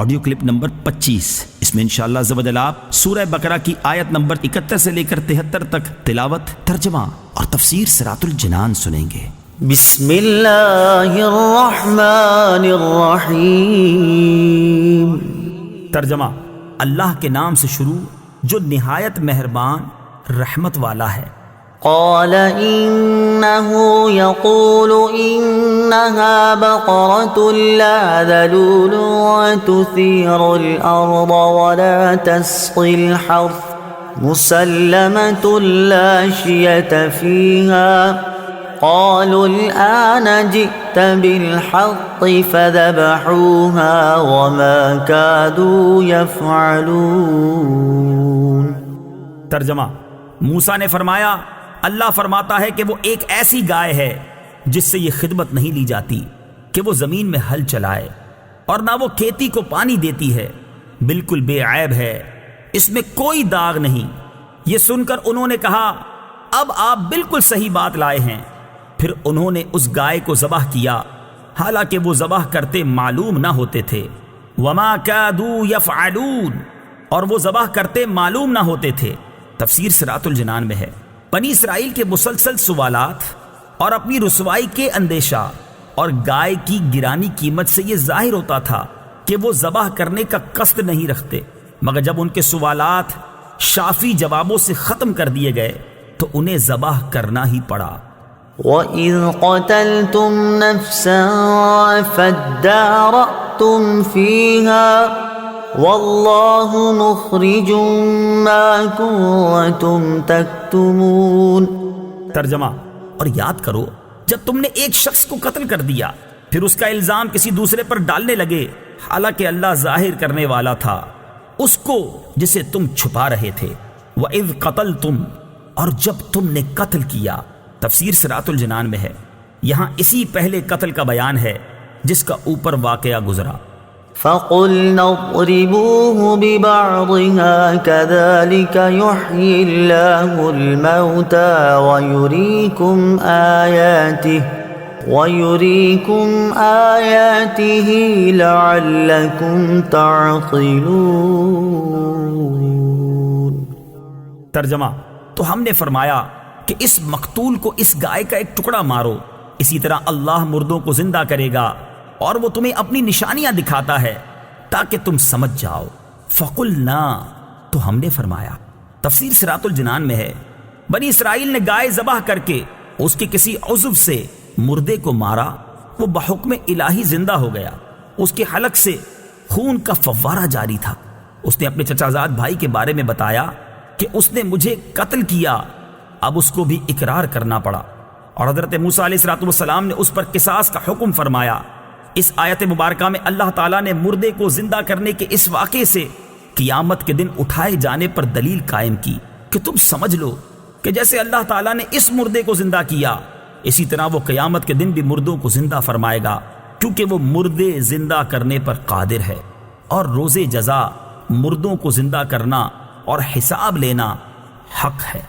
Audio clip number 25۔ اس میں انشاءاللہ عز و جل آپ سورہ بقرہ کی آیت نمبر 71 سے لے کر 73 تک تلاوت، ترجمہ اور تفسیر صراط الجنان سنیں گے۔ بسم اللہ الرحمن الرحیم۔ ترجمہ: اللہ کے نام سے شروع جو نہایت مہربان رحمت والا ہے۔ قال إنه يقول إنها بقرة لا ذلول وتثير الأرض ولا تسقي الحرث مسلمة لا شية فيها قالوا الآن جئت بالحق فذبحوها وما كادوا يفعلون۔ ترجمہ: موسیٰ نے فرمایا اللہ فرماتا ہے کہ وہ ایک ایسی گائے ہے جس سے یہ خدمت نہیں لی جاتی کہ وہ زمین میں ہل چلائے، اور نہ وہ کھیتی کو پانی دیتی ہے، بالکل بے عیب ہے، اس میں کوئی داغ نہیں۔ یہ سن کر انہوں نے کہا اب آپ بالکل صحیح بات لائے ہیں۔ پھر انہوں نے اس گائے کو ذبح کیا، حالانکہ وہ ذبح کرتے معلوم نہ ہوتے تھے۔ وما کادوا یفعلون، اور وہ ذبح کرتے معلوم نہ ہوتے تھے۔ تفسیر صراط الجنان میں ہے بنی اسرائیل کے مسلسل سوالات اور اپنی رسوائی کے اندیشہ اور گائے کی گرانی قیمت سے یہ ظاہر ہوتا تھا کہ وہ ذبح کرنے کا قصد نہیں رکھتے، مگر جب ان کے سوالات شافی جوابوں سے ختم کر دیے گئے تو انہیں ذبح کرنا ہی پڑا۔ وَإِذْ قَتَلْتُمْ نَفْسًا فَادَّارَأْتُمْ فِيهَا وَاللَّهُ مُخْرِجٌ مَا كُنتُمْ تَكْتُمُونَ۔ ترجمہ: اور یاد کرو جب تم نے ایک شخص کو قتل کر دیا، پھر اس کا الزام کسی دوسرے پر ڈالنے لگے، حالانکہ اللہ ظاہر کرنے والا تھا اس کو جسے تم چھپا رہے تھے۔ وَإِذْ قَتَلْتُمْ، اور جب تم نے قتل کیا۔ تفسیر صراط الجنان میں ہے یہاں اسی پہلے قتل کا بیان ہے جس کا اوپر واقعہ گزرا۔ فَقُلْنَا اضْرِبُوهُ بِبَعْضِهَا كَذَلِكَ يُحْيِي اللَّهُ الْمَوْتَى وَيُرِيكُمْ آيَاتِهِ لَعَلَّكُمْ تَعْقِلُونَ۔ ترجمہ: تو ہم نے فرمایا کہ اس مقتول کو اس گائے کا ایک ٹکڑا مارو، اسی طرح اللہ مردوں کو زندہ کرے گا اور وہ تمہیں اپنی نشانیاں دکھاتا ہے تاکہ تم سمجھ جاؤ۔ فَقُلْنَا، تو ہم نے فرمایا۔ تفسیر صراط الجنان میں ہے بنی اسرائیل نے گائے ذبح کر کے اس کے کسی عضو سے مردے کو مارا، وہ بحکم الہی زندہ ہو گیا، اس کے حلق سے خون کا فوارہ جاری تھا۔ اس نے اپنے چچا زاد بھائی کے بارے میں بتایا کہ اس نے مجھے قتل کیا، اب اس کو بھی اقرار کرنا پڑا، اور حضرت موسیٰ علیہ السلام نے اس پر قصاص کا حکم فرمایا۔ اس آیت مبارکہ میں اللہ تعالیٰ نے مردے کو زندہ کرنے کے اس واقعے سے قیامت کے دن اٹھائے جانے پر دلیل قائم کی کہ تم سمجھ لو کہ جیسے اللہ تعالیٰ نے اس مردے کو زندہ کیا، اسی طرح وہ قیامت کے دن بھی مردوں کو زندہ فرمائے گا، کیونکہ وہ مردے زندہ کرنے پر قادر ہے، اور روز جزا مردوں کو زندہ کرنا اور حساب لینا حق ہے۔